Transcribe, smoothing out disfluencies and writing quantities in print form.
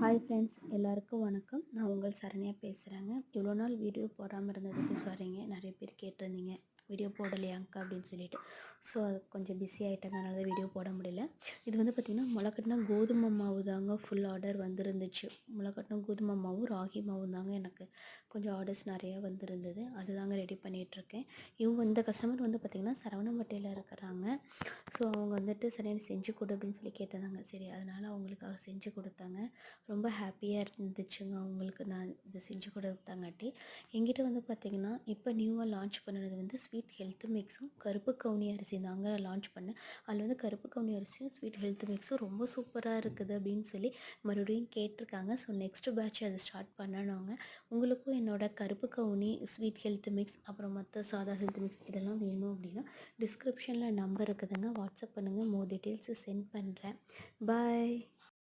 Hi friends, எல்லாருக்கும் வணக்கம். நான் உங்கள் சரண்யா பேசுகிறேங்க. இவ்வளோ நாள் வீடியோ போடாமல் இருந்ததுக்கு சாரிங்க. நிறைய பேர் கேட்டிருந்தீங்க, வீடியோ போடலையாங்க்கா அப்படின்னு சொல்லிட்டு. ஸோ அது கொஞ்சம் பிஸி ஆகிட்டாங்க, அதனால தான் வீடியோ போட முடியல. இது வந்து பார்த்திங்கன்னா முளைக்கட்டின கோதுமை மாவு தாங்க ஃபுல் ஆர்டர் வந்துருந்துச்சு. முளைக்கட்டின கோதுமை மாவும் ராகி மாவும் தாங்க எனக்கு கொஞ்சம் ஆர்டர்ஸ் நிறையா வந்துருந்தது. அதுதாங்க ரெடி பண்ணிகிட்ருக்கேன். இந்த கஸ்டமர் வந்து பார்த்திங்கன்னா சரவணம்பட்டியில் இருக்கிறாங்க. ஸோ அவங்க வந்துட்டு சரி எனக்கு செஞ்சு கொடு அப்படின்னு சொல்லி கேட்டிருந்தாங்க. சரி, அதனால் அவங்களுக்காக செஞ்சு கொடுத்தாங்க. ரொம்ப ஹாப்பியாக இருந்துச்சுங்க அவங்களுக்கு நான் இதை செஞ்சு கொடுத்தாங்காட்டி. என்கிட்ட வந்து பார்த்திங்கன்னா இப்போ நியூவாக லான்ச் பண்ணினது வந்து ஸ்வீட் ஹெல்த் மிக்ஸும் கருப்பு கவுனி அரிசி தாங்க லான்ச் பண்ணேன். அதில் வந்து கருப்பு கவுனி அரிசியும் ஸ்வீட் ஹெல்த் மிக்ஸும் ரொம்ப சூப்பராக இருக்குது அப்படின்னு சொல்லி மறுபடியும் கேட்டிருக்காங்க. ஸோ நெக்ஸ்ட் பேட்ச் அது ஸ்டார்ட் பண்ணணுங்க. உங்களுக்கும் என்னோட கருப்பு கவுனி ஸ்வீட் ஹெல்த் மிக்ஸ் அப்புறம் மற்ற சாதா ஹெல்த் மிக்ஸ் இதெல்லாம் வேணும் அப்படின்னா டிஸ்கிரிப்ஷனில் நம்பர் இருக்குதுங்க, வாட்ஸ்அப் பண்ணுங்கள், மோர் டீட்டெயில்ஸு சென்ட் பண்ணுறேன். பாய்.